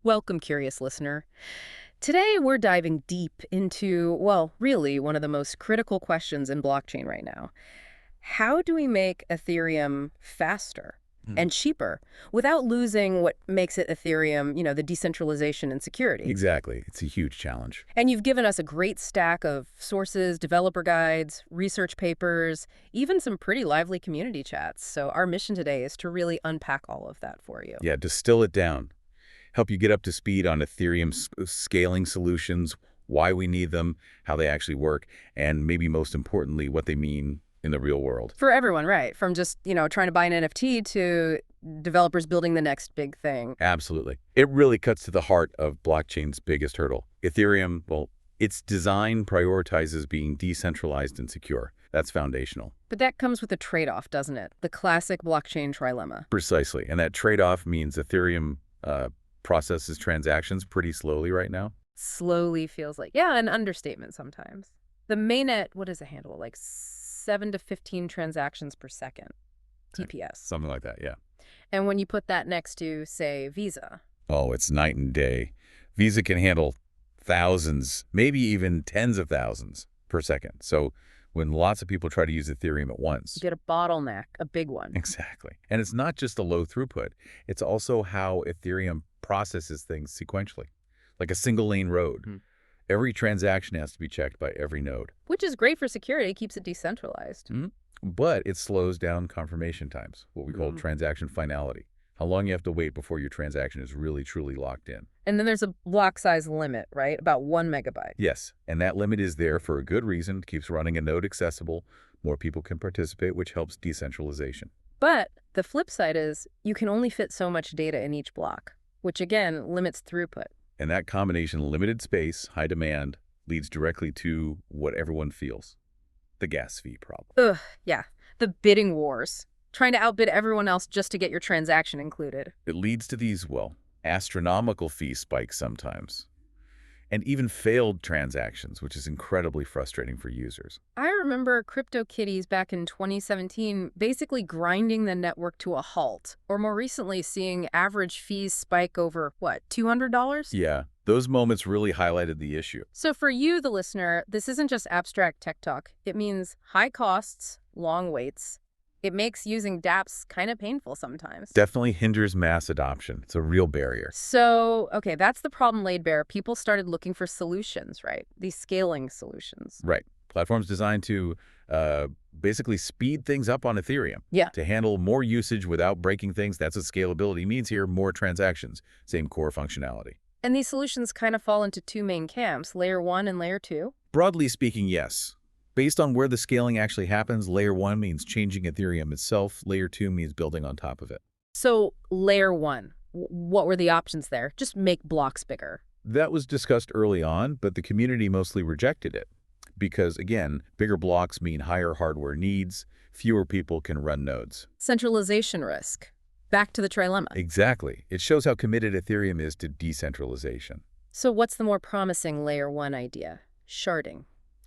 Welcome, curious listener. Today, we're diving deep into, well, really one of the most critical questions in blockchain right now. How do we make Ethereum faster Hmm. and cheaper without losing what makes it Ethereum, the decentralization and security? Exactly. It's a huge challenge. And you've given us a great stack of sources, developer guides, research papers, even some pretty lively community chats. So our mission today is to really unpack all of that for you. Yeah, distill it down. Help you get up to speed on Ethereum scaling solutions, why we need them, how they actually work, and maybe most importantly, what they mean in the real world. For everyone, right? From just, trying to buy an NFT to developers building the next big thing. Absolutely. It really cuts to the heart of blockchain's biggest hurdle. Ethereum, well, its design prioritizes being decentralized and secure. That's foundational. But that comes with a trade-off, doesn't it? The classic blockchain trilemma. Precisely. And that trade-off means Ethereum processes transactions pretty slowly right now. Slowly feels like, yeah, an understatement sometimes. The mainnet, what is the handle? Like 7 to 15 transactions per second, TPS. Something like that, yeah. And when you put that next to, say, Visa. Oh, it's night and day. Visa can handle thousands, maybe even tens of thousands per second. So when lots of people try to use Ethereum at once. You get a bottleneck, a big one. Exactly. And it's not just the low throughput. It's also how Ethereum processes things sequentially, like a single lane road. Every transaction has to be checked by every node. Which is great for security, keeps it decentralized. But it slows down confirmation times, what we call transaction finality. How long you have to wait before your transaction is really, truly locked in. And then there's a block size limit, right? About 1 megabyte. Yes, and that limit is there for a good reason. It keeps running a node accessible. More people can participate, which helps decentralization. But the flip side is you can only fit so much data in each block, which again limits throughput. And that combination, limited space, high demand, leads directly to what everyone feels, the gas fee problem. Ugh, yeah. The bidding wars. Trying to outbid everyone else just to get your transaction included. It leads to these, well, astronomical fee spikes sometimes, and even failed transactions, which is incredibly frustrating for users. I remember CryptoKitties back in 2017 basically grinding the network to a halt, or more recently seeing average fees spike over, what, $200? Yeah, those moments really highlighted the issue. So for you, the listener, this isn't just abstract tech talk. It means high costs, long waits. It makes using dApps kind of painful sometimes. Definitely hinders mass adoption. It's a real barrier. So, okay, that's the problem laid bare. People started looking for solutions, right? These scaling solutions. Right. Platforms designed to basically speed things up on Ethereum. Yeah. To handle more usage without breaking things. That's what scalability means here. More transactions. Same core functionality. And these solutions kind of fall into two main camps, layer 1 and layer 2. Broadly speaking, yes. Based on where the scaling actually happens, layer 1 means changing Ethereum itself. Layer 2 means building on top of it. So layer 1, what were the options there? Just make blocks bigger. That was discussed early on, but the community mostly rejected it. Because, again, bigger blocks mean higher hardware needs, fewer people can run nodes. Centralization risk. Back to the trilemma. Exactly. It shows how committed Ethereum is to decentralization. So what's the more promising layer 1 idea? Sharding.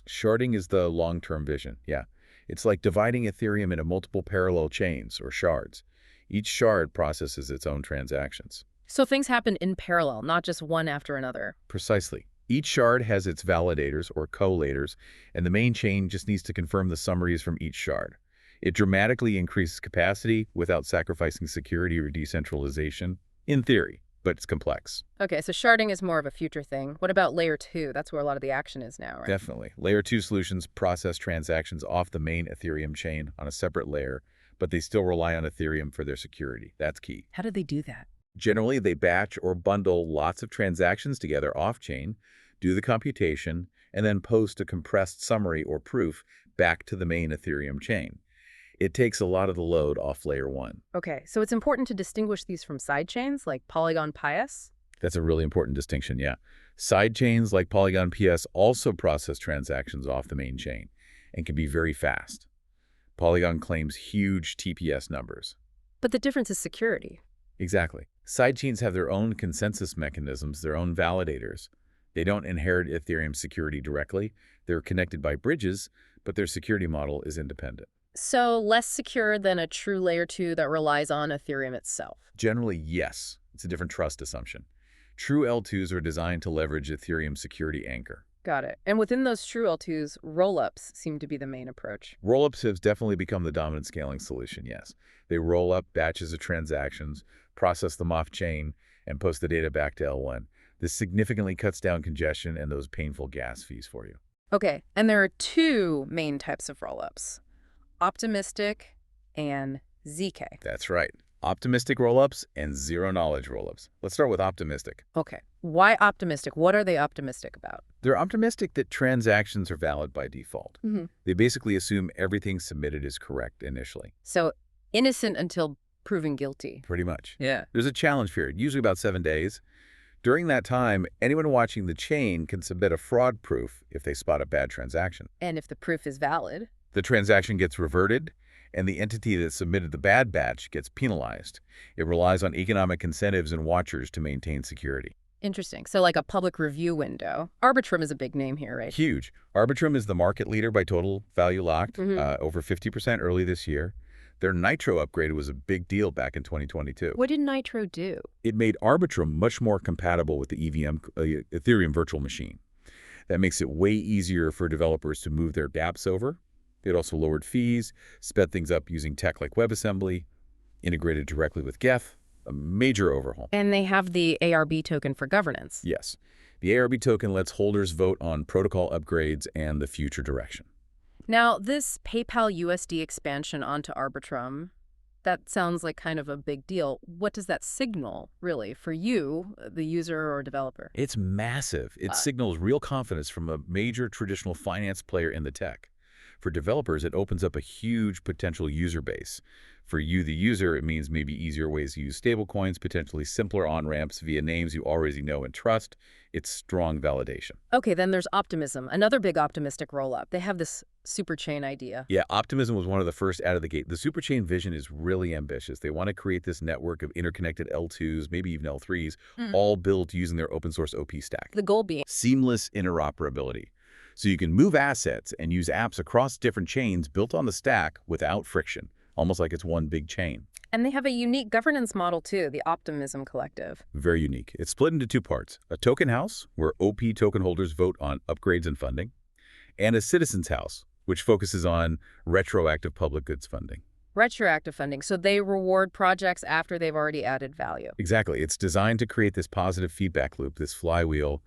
Sharding is the long-term vision, yeah. It's like dividing Ethereum into multiple parallel chains, or shards. Each shard processes its own transactions. So things happen in parallel, not just one after another. Precisely. Each shard has its validators, or collators, and the main chain just needs to confirm the summaries from each shard. It dramatically increases capacity without sacrificing security or decentralization, in theory, but it's complex. Okay, so sharding is more of a future thing. What about layer 2? That's where a lot of the action is now, right? Definitely. Layer 2 solutions process transactions off the main Ethereum chain on a separate layer, but they still rely on Ethereum for their security. That's key. How did they do that? Generally, they batch or bundle lots of transactions together off-chain, do the computation, and then post a compressed summary or proof back to the main Ethereum chain. It takes a lot of the load off layer 1. Okay, so it's important to distinguish these from sidechains like Polygon PS? That's a really important distinction, yeah. Side chains like Polygon PS also process transactions off the main chain and can be very fast. Polygon claims huge TPS numbers. But the difference is security. Exactly. Sidechains have their own consensus mechanisms, their own validators. They don't inherit Ethereum security directly. They're connected by bridges, but their security model is independent. So less secure than a true layer 2 that relies on Ethereum itself. Generally, yes. It's a different trust assumption. True L2s are designed to leverage Ethereum's security anchor. Got it. And within those true L2s, rollups seem to be the main approach. Rollups have definitely become the dominant scaling solution, yes. They roll up batches of transactions, process them off-chain, and post the data back to L1. This significantly cuts down congestion and those painful gas fees for you. Okay, and there are two main types of rollups, optimistic and ZK. That's right. Optimistic rollups and zero-knowledge rollups. Let's start with optimistic. Okay, why optimistic? What are they optimistic about? They're optimistic that transactions are valid by default. They basically assume everything submitted is correct initially. So innocent until proven guilty. Pretty much. Yeah. There's a challenge period, usually about 7 days. During that time, anyone watching the chain can submit a fraud proof if they spot a bad transaction. And if the proof is valid? The transaction gets reverted, and the entity that submitted the bad batch gets penalized. It relies on economic incentives and watchers to maintain security. Interesting. So like a public review window. Arbitrum is a big name here, right? Huge. Arbitrum is the market leader by total value locked, over 50% early this year. Their Nitro upgrade was a big deal back in 2022. What did Nitro do? It made Arbitrum much more compatible with the Ethereum virtual machine. That makes it way easier for developers to move their dApps over. It also lowered fees, sped things up using tech like WebAssembly, integrated directly with Geth, a major overhaul. And they have the ARB token for governance. Yes. The ARB token lets holders vote on protocol upgrades and the future direction. Now, this PayPal USD expansion onto Arbitrum, that sounds like kind of a big deal. What does that signal, really, for you, the user or developer? It's massive. It signals real confidence from a major traditional finance player in the tech. For developers, it opens up a huge potential user base. For you, the user, it means maybe easier ways to use stablecoins, potentially simpler on-ramps via names you already know and trust. It's strong validation. Okay, then there's Optimism, another big optimistic rollup. They have this Superchain idea. Yeah, Optimism was one of the first out of the gate. The Superchain vision is really ambitious. They want to create this network of interconnected L2s, maybe even L3s, all built using their open source OP stack. The goal being Seamless interoperability. So you can move assets and use apps across different chains built on the stack without friction, almost like it's one big chain. And they have a unique governance model, too, the Optimism Collective. Very unique. It's split into two parts, a token house, where OP token holders vote on upgrades and funding, and a citizens house, which focuses on retroactive public goods funding. Retroactive funding, so they reward projects after they've already added value. Exactly. It's designed to create this positive feedback loop, this flywheel,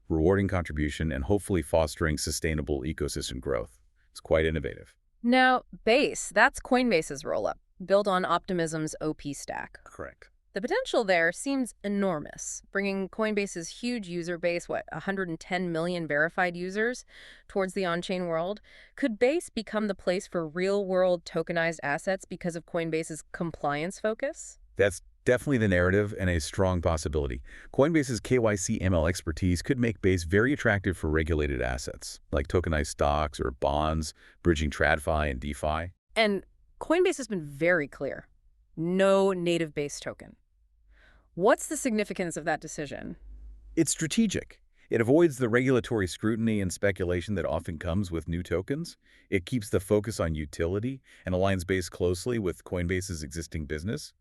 rewarding contribution, and hopefully fostering sustainable ecosystem growth. It's quite innovative. Now, Base, that's Coinbase's rollup, built on Optimism's OP stack. Correct. The potential there seems enormous, bringing Coinbase's huge user base, 110 million verified users, towards the on-chain world. Could Base become the place for real-world tokenized assets because of Coinbase's compliance focus? That's definitely the narrative and a strong possibility. Coinbase's KYC ML expertise could make Base very attractive for regulated assets, like tokenized stocks or bonds, bridging TradFi and DeFi. And Coinbase has been very clear. No native Base token. What's the significance of that decision? It's strategic. It avoids the regulatory scrutiny and speculation that often comes with new tokens. It keeps the focus on utility and aligns Base closely with Coinbase's existing business.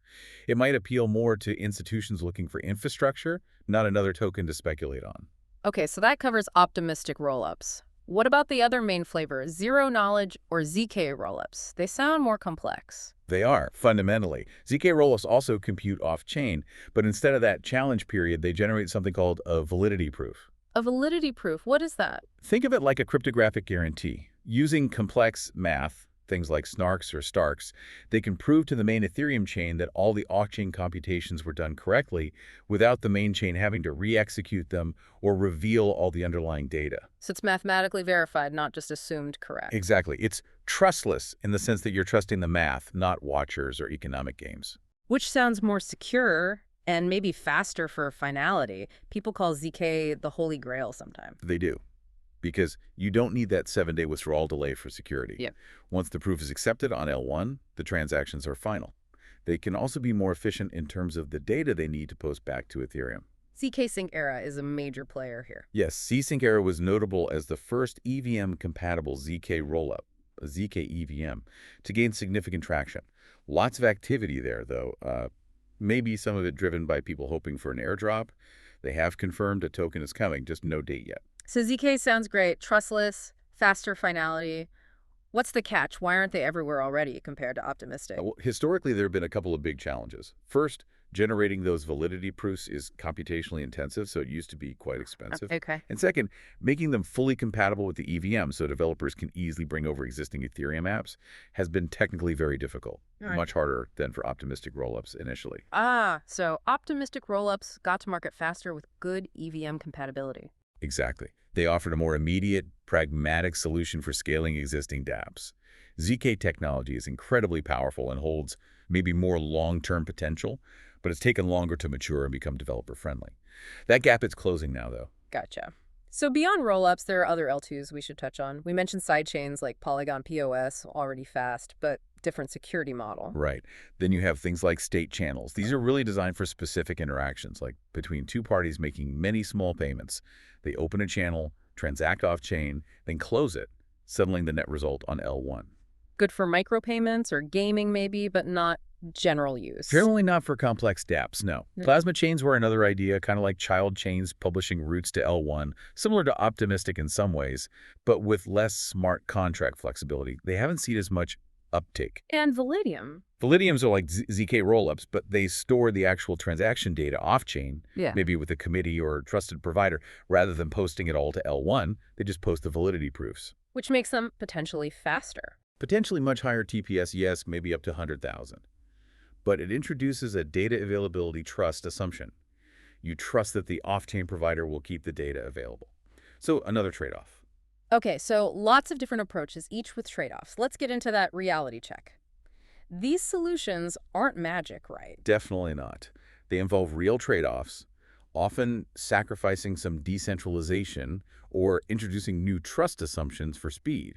It might appeal more to institutions looking for infrastructure, not another token to speculate on. Okay, so that covers optimistic rollups. What about the other main flavor, zero knowledge or ZK rollups? They sound more complex. They are, fundamentally. ZK rollups also compute off-chain, but instead of that challenge period, they generate something called a validity proof. A validity proof, what is that? Think of it like a cryptographic guarantee. Using complex math, things like snarks or starks, they can prove to the main Ethereum chain that all the off-chain computations were done correctly without the main chain having to re-execute them or reveal all the underlying data. So it's mathematically verified, not just assumed correct. Exactly. It's trustless in the sense that you're trusting the math, not watchers or economic games. Which sounds more secure and maybe faster for finality. People call ZK the holy grail sometimes. They do. Because you don't need that 7-day withdrawal delay for security. Yep. Once the proof is accepted on L1, the transactions are final. They can also be more efficient in terms of the data they need to post back to Ethereum. ZKsync Era is a major player here. Yes, ZKsync Era was notable as the first EVM-compatible ZK rollup, a ZK EVM, to gain significant traction. Lots of activity there, though. Maybe some of it driven by people hoping for an airdrop. They have confirmed a token is coming, just no date yet. So ZK sounds great. Trustless, faster finality. What's the catch? Why aren't they everywhere already compared to Optimistic? Well, historically, there have been a couple of big challenges. First, generating those validity proofs is computationally intensive, so it used to be quite expensive. Okay. And second, making them fully compatible with the EVM so developers can easily bring over existing Ethereum apps has been technically very difficult, All right. much harder than for optimistic rollups initially. So optimistic rollups got to market faster with good EVM compatibility. Exactly. They offered a more immediate, pragmatic solution for scaling existing dApps. ZK technology is incredibly powerful and holds maybe more long-term potential, but it's taken longer to mature and become developer-friendly. That gap is closing now, though. Gotcha. So beyond rollups, there are other L2s we should touch on. We mentioned sidechains like Polygon POS, already fast, but different security model. Right. Then you have things like state channels. These are really designed for specific interactions, like between two parties making many small payments. They open a channel, transact off-chain, then close it, settling the net result on L1. Good for micropayments or gaming maybe, but not general use. Generally not for complex dApps, no. Mm. Plasma chains were another idea, kind of like child chains publishing roots to L1, similar to Optimistic in some ways, but with less smart contract flexibility. They haven't seen as much uptake. And Validium. Validiums are like ZK rollups, but they store the actual transaction data off-chain, Yeah. maybe with a committee or trusted provider. Rather than posting it all to L1, they just post the validity proofs. Which makes them potentially faster. Potentially much higher TPS, yes, maybe up to 100,000. But it introduces a data availability trust assumption. You trust that the off-chain provider will keep the data available. So another trade-off. Okay, so lots of different approaches, each with trade-offs. Let's get into that reality check. These solutions aren't magic, right? Definitely not. They involve real trade-offs, often sacrificing some decentralization or introducing new trust assumptions for speed.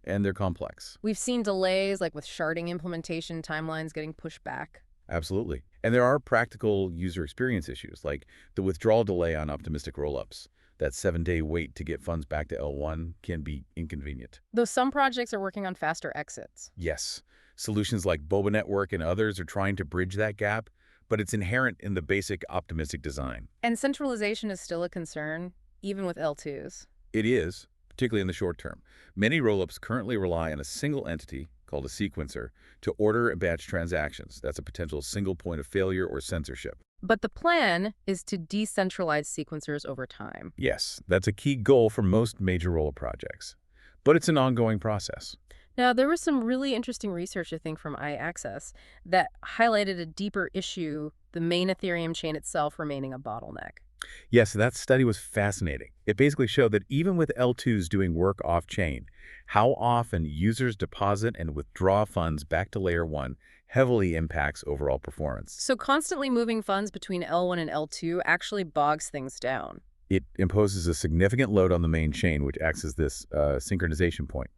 And they're complex. We've seen delays, like with sharding implementation timelines getting pushed back. Absolutely. And there are practical user experience issues, like the withdrawal delay on optimistic rollups. That 7-day wait to get funds back to L1 can be inconvenient. Though some projects are working on faster exits. Yes, solutions like Boba Network and others are trying to bridge that gap, but it's inherent in the basic optimistic design. And centralization is still a concern, even with L2s. It is, particularly in the short term. Many rollups currently rely on a single entity, called a sequencer, to order and batch transactions. That's a potential single point of failure or censorship. But the plan is to decentralize sequencers over time. Yes, that's a key goal for most major rollup projects. But it's an ongoing process. Now, there was some really interesting research, I think, from iAccess that highlighted a deeper issue, the main Ethereum chain itself remaining a bottleneck. Yes, that study was fascinating. It basically showed that even with L2s doing work off-chain, how often users deposit and withdraw funds back to Layer 1 heavily impacts overall performance. So constantly moving funds between L1 and L2 actually bogs things down. It imposes a significant load on the main chain, which acts as this synchronization point.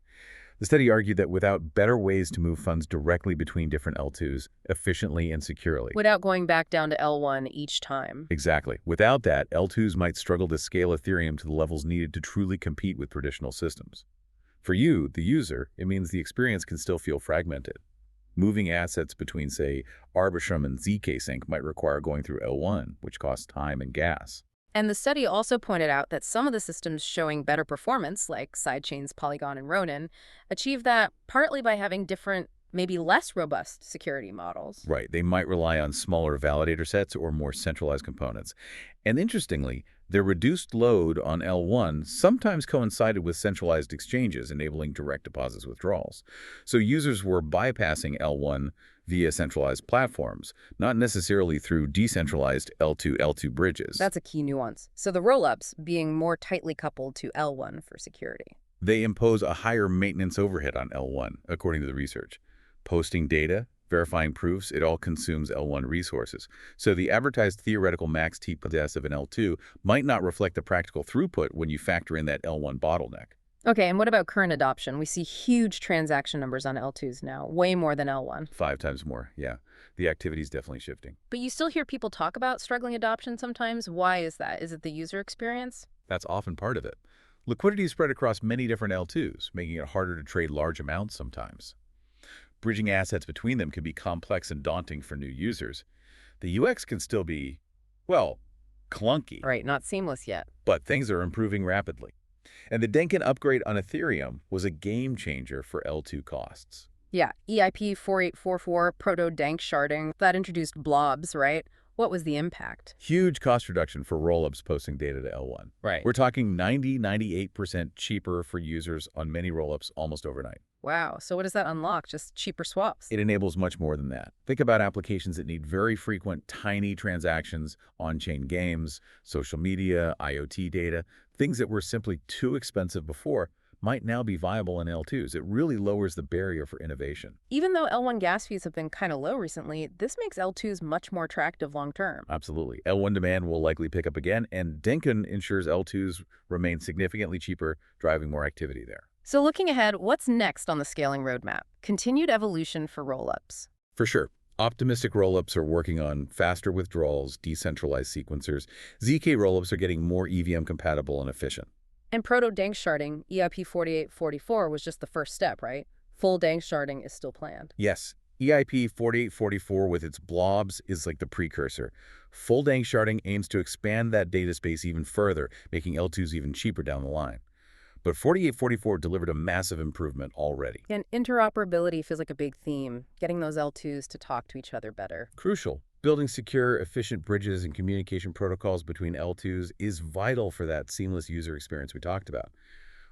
The study argued that without better ways to move funds directly between different L2s efficiently and securely. Without going back down to L1 each time. Exactly. Without that, L2s might struggle to scale Ethereum to the levels needed to truly compete with traditional systems. For you, the user, it means the experience can still feel fragmented. Moving assets between, say, Arbitrum and ZKsync might require going through L1, which costs time and gas. And the study also pointed out that some of the systems showing better performance, like sidechains Polygon and Ronin, achieve that partly by having different, maybe less robust security models. Right. They might rely on smaller validator sets or more centralized components. And interestingly, their reduced load on L1 sometimes coincided with centralized exchanges, enabling direct deposits withdrawals. So users were bypassing L1 via centralized platforms, not necessarily through decentralized L2 bridges. That's a key nuance. So the rollups being more tightly coupled to L1 for security. They impose a higher maintenance overhead on L1, according to the research. Posting data, verifying proofs, it all consumes L1 resources. So the advertised theoretical max TPS of an L2 might not reflect the practical throughput when you factor in that L1 bottleneck. Okay, and what about current adoption? We see huge transaction numbers on L2s now, way more than L1. 5 times more, yeah. The activity is definitely shifting. But you still hear people talk about struggling adoption sometimes. Why is that? Is it the user experience? That's often part of it. Liquidity is spread across many different L2s, making it harder to trade large amounts sometimes. Bridging assets between them can be complex and daunting for new users. The UX can still be, well, clunky. Right, not seamless yet. But things are improving rapidly. And the Dencun upgrade on Ethereum was a game changer for L2 costs. Yeah, EIP 4844, Proto-Danksharding, that introduced blobs, right? What was the impact? Huge cost reduction for rollups posting data to L1. Right. We're talking 98% cheaper for users on many rollups almost overnight. Wow, so what does that unlock? Just cheaper swaps? It enables much more than that. Think about applications that need very frequent, tiny transactions, on-chain games, social media, IoT data. Things that were simply too expensive before might now be viable in L2s. It really lowers the barrier for innovation. Even though L1 gas fees have been kind of low recently, this makes L2s much more attractive long term. Absolutely. L1 demand will likely pick up again, and Dencun ensures L2s remain significantly cheaper, driving more activity there. So looking ahead, what's next on the scaling roadmap? Continued evolution for rollups. For sure. Optimistic rollups are working on faster withdrawals, decentralized sequencers. ZK rollups are getting more EVM compatible and efficient. And Proto-Danksharding, EIP 4844, was just the first step, right? Full Danksharding is still planned. Yes, EIP 4844 with its blobs is like the precursor. Full Danksharding aims to expand that data space even further, making L2s even cheaper down the line. But 4844 delivered a massive improvement already. And interoperability feels like a big theme, getting those L2s to talk to each other better. Crucial. Building secure, efficient bridges and communication protocols between L2s is vital for that seamless user experience we talked about.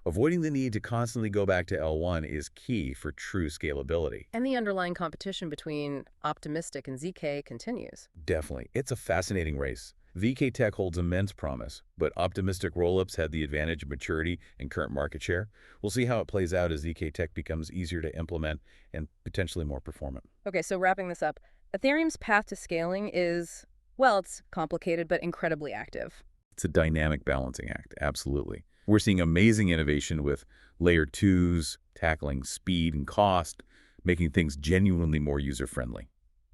Avoiding the need to constantly go back to L1 is key for true scalability. And the underlying competition between Optimistic and ZK continues. Definitely. It's a fascinating race. VK Tech holds immense promise, but optimistic rollups had the advantage of maturity and current market share. We'll see how it plays out as ZK Tech becomes easier to implement and potentially more performant. Okay, so wrapping this up, Ethereum's path to scaling is, well, it's complicated but incredibly active. It's a dynamic balancing act, absolutely. We're seeing amazing innovation with layer 2s, tackling speed and cost, making things genuinely more user-friendly.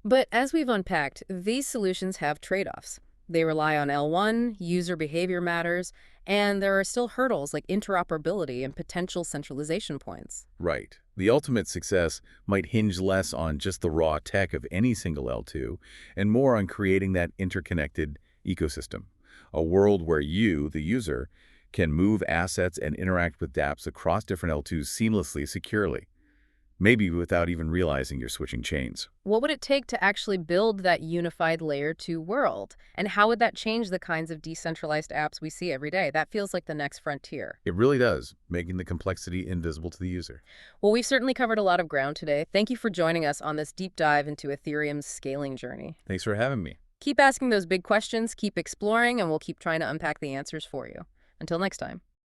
But as we've unpacked, these solutions have trade-offs. They rely on L1, user behavior matters, and there are still hurdles like interoperability and potential centralization points. Right. The ultimate success might hinge less on just the raw tech of any single L2 and more on creating that interconnected ecosystem, a world where you, the user, can move assets and interact with dApps across different L2s seamlessly, securely, maybe without even realizing you're switching chains. What would it take to actually build that unified layer 2 world? And how would that change the kinds of decentralized apps we see every day? That feels like the next frontier. It really does, making the complexity invisible to the user. Well, we've certainly covered a lot of ground today. Thank you for joining us on this deep dive into Ethereum's scaling journey. Thanks for having me. Keep asking those big questions, keep exploring, and we'll keep trying to unpack the answers for you. Until next time.